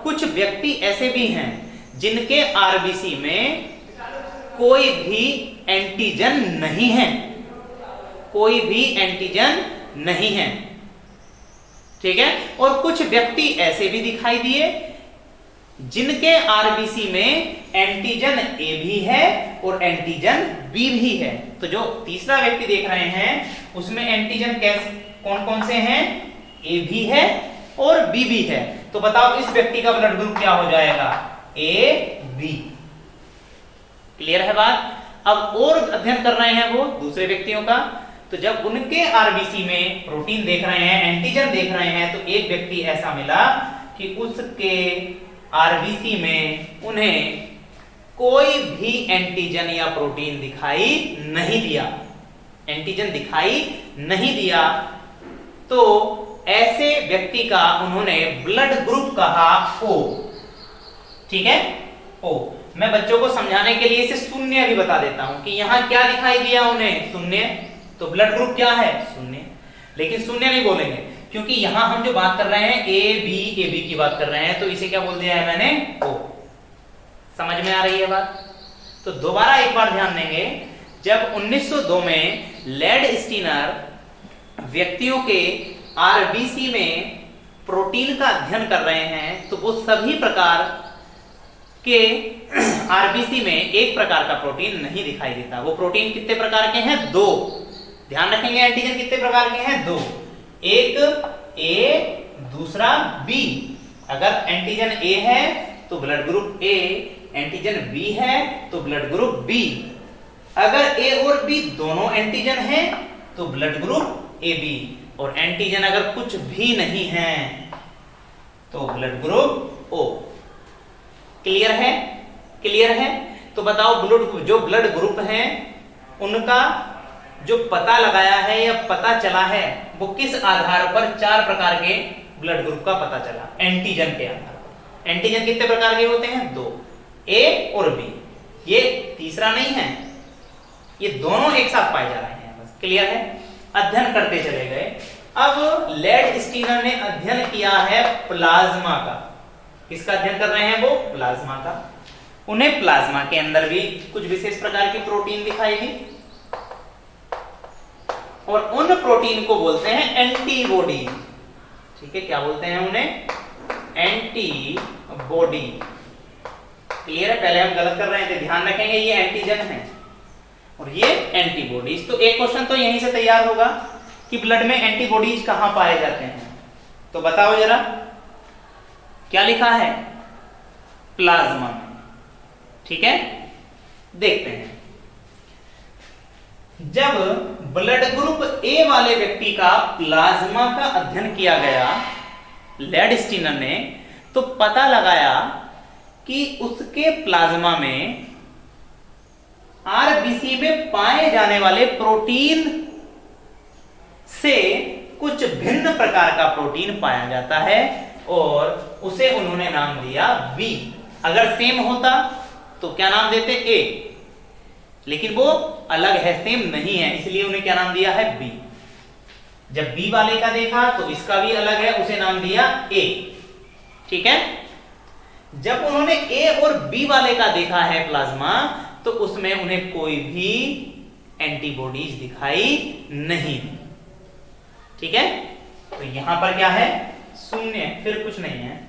कुछ व्यक्ति ऐसे भी हैं जिनके आरबीसी में कोई भी एंटीजन नहीं है, कोई भी एंटीजन नहीं है, ठीक है। और कुछ व्यक्ति ऐसे भी दिखाई दिए जिनके आरबीसी में एंटीजन ए भी है और एंटीजन बी भी है। तो जो तीसरा व्यक्ति देख रहे हैं उसमें एंटीजन कैसे कौन कौन से हैं, ए भी है और बी भी है। तो बताओ इस व्यक्ति का ब्लड ग्रुप क्या हो जाएगा, ए बी। क्लियर है बात। अब और अध्ययन कर रहे हैं वो दूसरे व्यक्तियों का, तो जब उनके आरबीसी में प्रोटीन देख रहे हैं, एंटीजन देख रहे हैं, तो एक व्यक्ति ऐसा मिला कि उसके आरबीसी में उन्हें कोई भी एंटीजन या प्रोटीन दिखाई नहीं दिया, एंटीजन दिखाई नहीं दिया। तो ऐसे व्यक्ति का उन्होंने ब्लड ग्रुप कहा ओ, ठीक है, ओ। मैं बच्चों को समझाने के लिए इसे शून्य भी बता देता हूं कि यहां क्या दिखाई दिया उन्हें, शून्य। तो ब्लड ग्रुप क्या है, शून्य। लेकिन शून्य नहीं बोलेंगे क्योंकि यहां हम जो बात कर रहे हैं ए बी की बात कर रहे हैं, तो इसे क्या बोल दिया है मैंने, ओ। समझ में आ रही है बात। तो दोबारा एक बार ध्यान देंगे, जब 1902 में लेड स्टीनर व्यक्तियों के आरबीसी में प्रोटीन का अध्ययन कर रहे हैं, तो वो सभी प्रकार के आरबीसी में एक प्रकार का प्रोटीन नहीं दिखाई देता। वो प्रोटीन कितने प्रकार के हैं, दो। ध्यान रखेंगे एंटीजन कितने प्रकार के हैं, दो। एक ए, दूसरा बी। अगर एंटीजन ए है तो blood group A, antigen B है तो ब्लड ग्रुप बी। अगर ए और बी दोनों एंटीजन है तो ब्लड ग्रुप ए बी। और एंटीजन अगर कुछ भी नहीं है तो ब्लड ग्रुप ओ। क्लियर है, क्लियर है। तो बताओ जो ब्लड ग्रुप है उनका जो पता लगाया है या पता चला है वो किस आधार पर, चार प्रकार के ब्लड ग्रुप का पता चला एंटीजन के आधार पर। एंटीजन कितने प्रकार के होते हैं, दो, ए और बी। ये तीसरा नहीं है, ये दोनों एक साथ पाए जा रहे हैं, बस। क्लियर है। अध्ययन करते चले गए। अब लेड स्टीनर ने अध्ययन किया है प्लाज्मा का। किसका अध्ययन कर रहे हैं वो, प्लाज्मा का। उन्हें प्लाज्मा के अंदर भी कुछ विशेष प्रकार की प्रोटीन दिखाई दी और उन प्रोटीन को बोलते हैं एंटीबॉडी, ठीक है। क्या बोलते हैं उन्हें, एंटीबॉडी। क्लियर है। पहले हम गलत कर रहे थे, ध्यान रखेंगे ये एंटीजन है और ये एंटीबॉडीज। तो एक क्वेश्चन तो यहीं से तैयार होगा कि ब्लड में एंटीबॉडीज कहां पाए जाते हैं। तो बताओ जरा, क्या लिखा है, प्लाज्मा में, ठीक है। देखते हैं, जब ब्लड ग्रुप ए वाले व्यक्ति का प्लाज्मा का अध्ययन किया गया लेड स्टीनर ने, तो पता लगाया कि उसके प्लाज्मा में आरबीसी में पाए जाने वाले प्रोटीन से कुछ भिन्न प्रकार का प्रोटीन पाया जाता है और उसे उन्होंने नाम दिया बी। अगर सेम होता तो क्या नाम देते, ए। लेकिन वो अलग है, सेम नहीं है, इसलिए उन्हें क्या नाम दिया है, बी। जब बी वाले का देखा तो इसका भी अलग है, उसे नाम दिया ए, ठीक है। जब उन्होंने ए और बी वाले का देखा है प्लाज्मा, तो उसमें उन्हें कोई भी एंटीबॉडीज दिखाई नहीं, ठीक है। तो यहां पर क्या है, शून्य, फिर कुछ नहीं है।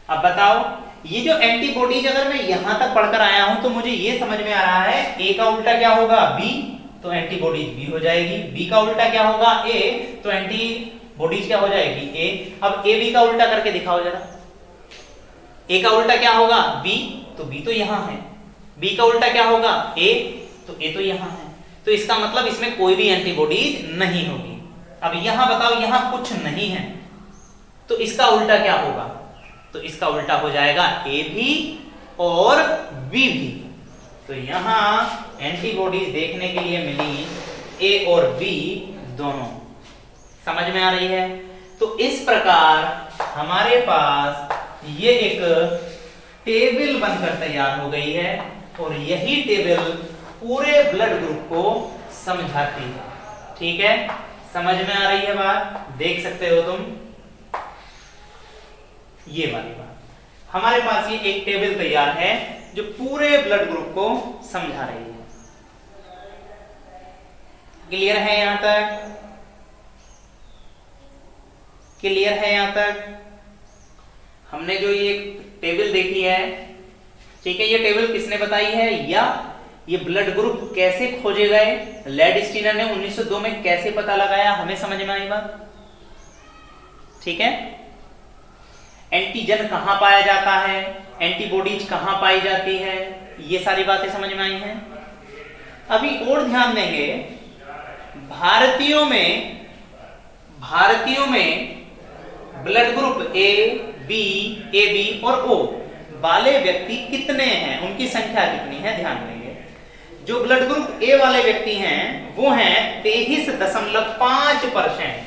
अब बताओ, ये जो एंटीबॉडीज अगर मैं यहां तक पढ़कर आया हूं तो मुझे ये समझ में आ रहा है, ए का उल्टा क्या होगा, बी, तो एंटीबॉडीज बी हो जाएगी। बी का उल्टा क्या होगा, ए, तो एंटीबॉडीज क्या हो जाएगी, ए। अब ए बी का उल्टा करके दिखाओ जरा। ए का उल्टा क्या होगा, बी, तो बी तो यहां है। बी का उल्टा क्या होगा, ए, तो ए तो यहां है। तो इसका मतलब इसमें कोई भी एंटीबॉडीज नहीं होगी। अब यहां बताओ, यहां कुछ नहीं है, तो इसका उल्टा क्या होगा, तो इसका उल्टा हो जाएगा ए भी और बी भी। तो यहां एंटीबॉडीज देखने के लिए मिली ए और बी दोनों। समझ में आ रही है। तो इस प्रकार हमारे पास ये एक टेबल बनकर तैयार हो गई है और यही टेबल पूरे ब्लड ग्रुप को समझाती है, ठीक है। समझ में आ रही है बात, देख सकते हो तुम ये वाली बात। हमारे पास ये एक टेबल तैयार है जो पूरे ब्लड ग्रुप को समझा रही है। क्लियर है यहां तक? क्लियर है यहां तक? हमने जो ये टेबल देखी है, ठीक है, ये टेबल किसने बताई है, या ये ब्लड ग्रुप कैसे खोजे गए, लैंडस्टीनर ने 1902 में कैसे पता लगाया, हमें समझ में आई बात? ठीक है। एंटीजन कहां पाया जाता है, एंटीबॉडीज कहां पाई जाती है, ये सारी बातें समझ में आई हैं। अभी और ध्यान देंगे, भारतीयों में blood group A, B, A B और ओ वाले व्यक्ति कितने हैं, उनकी संख्या कितनी है, ध्यान देंगे। जो ब्लड ग्रुप ए वाले व्यक्ति हैं वो हैं 23.5%।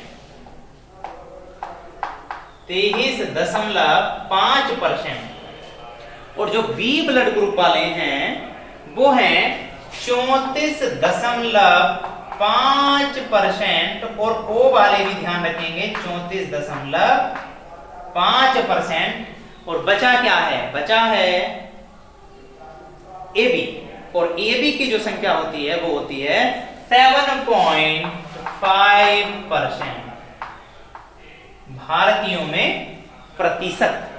23.5%। और जो बी ब्लड ग्रुप वाले हैं वो हैं 34.5%। और ओ वाले भी ध्यान रखेंगे 34.5%। और बचा क्या है, बचा है ए बी। और ए बी की जो संख्या होती है वो होती है 7.5%। भारतीयों में प्रतिशत।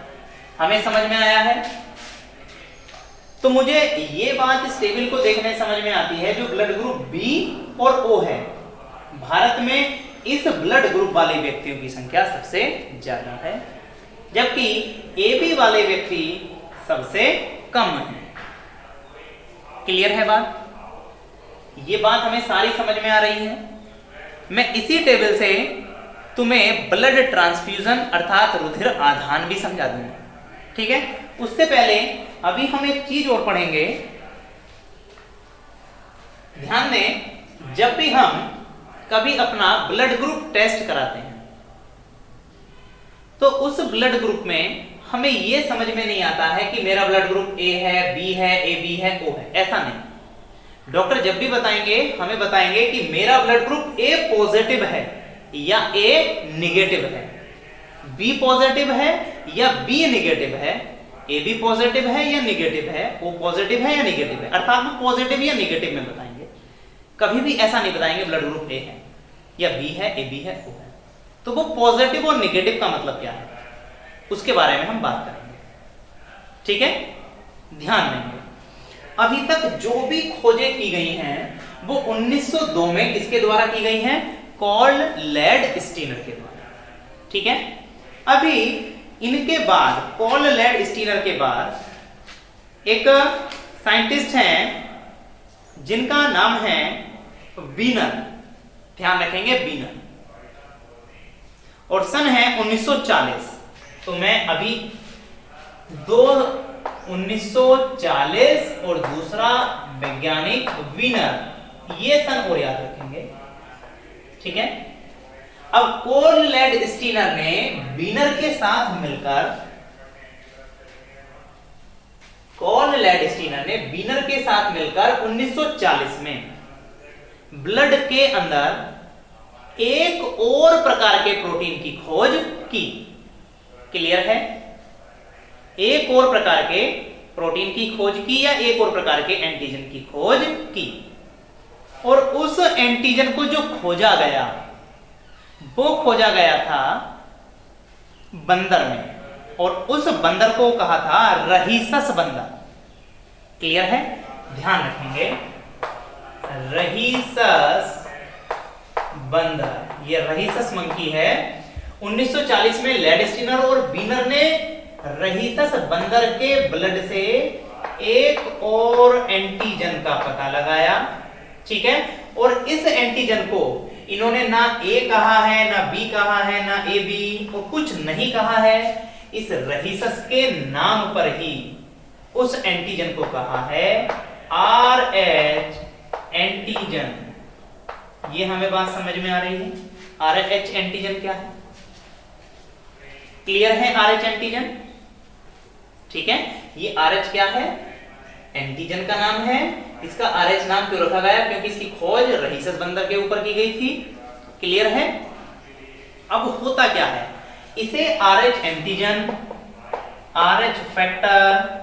हमें समझ में आया है? तो मुझे ये बात इस टेबल को देखने समझ में आती है, जो ब्लड ग्रुप बी और ओ है, भारत में इस ब्लड ग्रुप वाले व्यक्तियों की संख्या सबसे ज्यादा है, जबकि ए बी वाले व्यक्ति सबसे कम है। क्लियर है बात? ये बात हमें सारी समझ में आ रही है। मैं इसी टेबल से तुम्हें ब्लड ट्रांसफ्यूजन अर्थात रुधिर आधान भी समझा दूंगा, ठीक है। उससे पहले अभी हम एक चीज और पढ़ेंगे। ध्यान दें, जब भी हम कभी अपना ब्लड ग्रुप टेस्ट कराते हैं तो उस ब्लड ग्रुप में हमें यह समझ में नहीं आता है कि मेरा ब्लड ग्रुप ए है, बी है, ए बी है, ओ है। ऐसा नहीं। डॉक्टर जब भी बताएंगे हमें बताएंगे कि मेरा ब्लड ग्रुप ए पॉजिटिव है या ए निगेटिव है, बी पॉजिटिव है या बी निगेटिव है, ए बी पॉजिटिव है या निगेटिव है, ओ पॉजिटिव है या निगेटिव है, अर्थात वो पॉजिटिव या निगेटिव में बताएंगे। कभी भी ऐसा नहीं बताएंगे ब्लड ग्रुप ए है या बी है, ए बी है, ओ है। तो वो पॉजिटिव और निगेटिव का मतलब क्या है, उसके बारे में हम बात करेंगे, ठीक है। ध्यान देंगे, अभी तक जो भी खोजें की गई हैं वो 1902 में किसके द्वारा की गई हैं, कार्ल लैंडस्टीनर के द्वारा, ठीक है। अभी इनके बाद, कार्ल लैंडस्टीनर के बाद एक साइंटिस्ट हैं जिनका नाम है वीनर, ध्यान रखेंगे वीनर, और सन है 1940। तो मैं अभी 1940 और दूसरा वैज्ञानिक वीनर, ये सन और याद रखेंगे, ठीक है। अब कार्ल लैंडस्टीनर ने वीनर के साथ मिलकर, कार्ल लैंडस्टीनर ने वीनर के साथ मिलकर 1940 में ब्लड के अंदर एक और प्रकार के प्रोटीन की खोज की। क्लियर है? एक और प्रकार के प्रोटीन की खोज की या एक और प्रकार के एंटीजन की खोज की। और उस एंटीजन को जो खोजा गया वो खोजा गया था बंदर में, और उस बंदर को कहा था रहीसस बंदर। क्लियर है? ध्यान रखेंगे, रहीसस बंदर, ये रहीसस मंकी है। 1940 में लैंडस्टीनर और वीनर ने रहीसस बंदर के ब्लड से एक और एंटीजन का पता लगाया, ठीक है। और इस एंटीजन को इन्होंने ना ए कहा है, ना बी कहा है, ना ए बी, और कुछ नहीं कहा है। इस रहीसस के नाम पर ही उस एंटीजन को कहा है RH एंटीजन। ये हमें बात समझ में आ रही है? RH एंटीजन क्या है? क्लियर है? RH एंटीजन, ठीक है। ये RH क्या है? एंटीजन का नाम है। इसका RH नाम क्यों रखा गया? क्योंकि इसकी खोज रहीसस बंदर के ऊपर की गई थी। क्लियर है? अब होता क्या है, इसे RH antigen RH factor,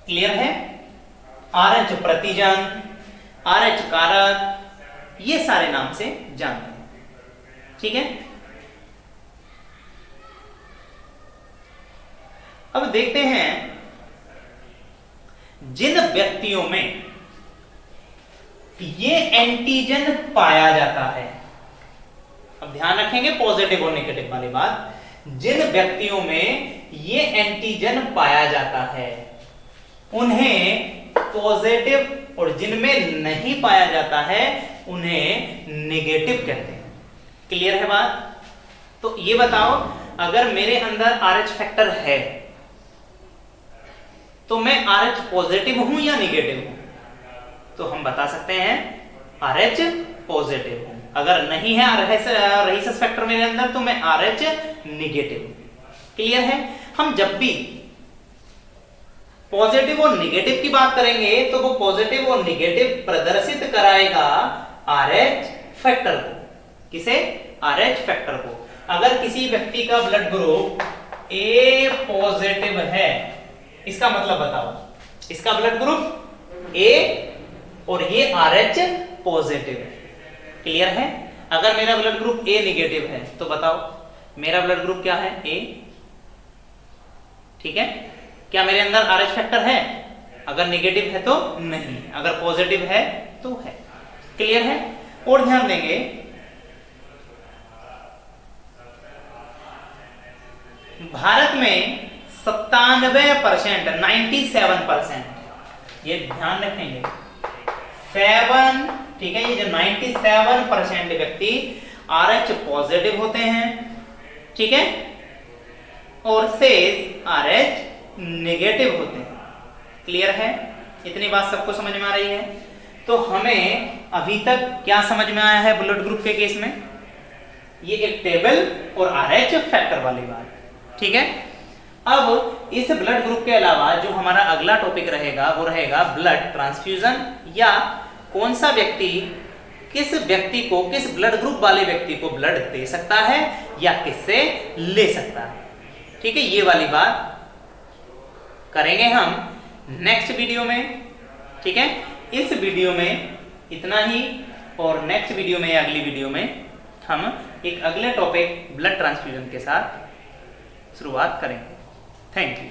clear है, RH प्रतिजन, RH कारक, ये सारे नाम से जानते हैं, ठीक है। अब देखते हैं जिन व्यक्तियों में ये एंटीजन पाया जाता है, अब ध्यान रखेंगे पॉजिटिव और नेगेटिव वाली बात, जिन व्यक्तियों में ये एंटीजन पाया जाता है उन्हें पॉजिटिव, और जिनमें नहीं पाया जाता है उन्हें नेगेटिव कहते हैं, क्लियर है बात। तो ये बताओ, अगर मेरे अंदर RH फैक्टर है तो मैं RH पॉजिटिव हूं या नेगेटिव हूं? तो हम बता सकते हैं RH पॉजिटिव हूं। अगर नहीं है रहीसस फैक्टर मेरे अंदर तो मैं RH नेगेटिव हूं, क्लियर है। हम जब भी पॉजिटिव और नेगेटिव की बात करेंगे तो वो पॉजिटिव और नेगेटिव प्रदर्शित कराएगा RH फैक्टर को, किसे? RH फैक्टर को। अगर किसी व्यक्ति का ब्लड ग्रुप A पॉजिटिव है, इसका मतलब बताओ, इसका ब्लड ग्रुप A और ये RH पॉजिटिव है, क्लियर है। अगर मेरा ब्लड ग्रुप A नेगेटिव है तो बताओ मेरा ब्लड ग्रुप क्या है? A, ठीक है। क्या मेरे अंदर RH फैक्टर है? अगर नेगेटिव है तो नहीं, अगर पॉजिटिव है तो है, क्लियर है। और ध्यान देंगे भारत में 97%, 97%, ये ध्यान रखेंगे 7, ठीक है, ये जो 97% व्यक्ति RH पॉजिटिव होते हैं, ठीक है, और शेष RH नेगेटिव होते हैं, क्लियर है। इतनी बात सबको समझ में आ रही है। तो हमें अभी तक क्या समझ में आया है ब्लड ग्रुप के केस में? ये एक टेबल और RH फैक्टर वाली बात, ठीक है। अब इस ब्लड ग्रुप के अलावा जो हमारा अगला टॉपिक रहेगा वो रहेगा ब्लड ट्रांसफ्यूजन, या कौन सा व्यक्ति किस ब्लड ग्रुप वाले व्यक्ति को ब्लड दे सकता है या किससे ले सकता है, ठीक है। ये वाली बात करेंगे हम नेक्स्ट वीडियो में, ठीक है। इस वीडियो में इतना ही, और नेक्स्ट वीडियो में या अगली वीडियो में हम एक अगले टॉपिक ब्लड ट्रांसफ्यूजन के साथ शुरुआत करेंगे। Thank you.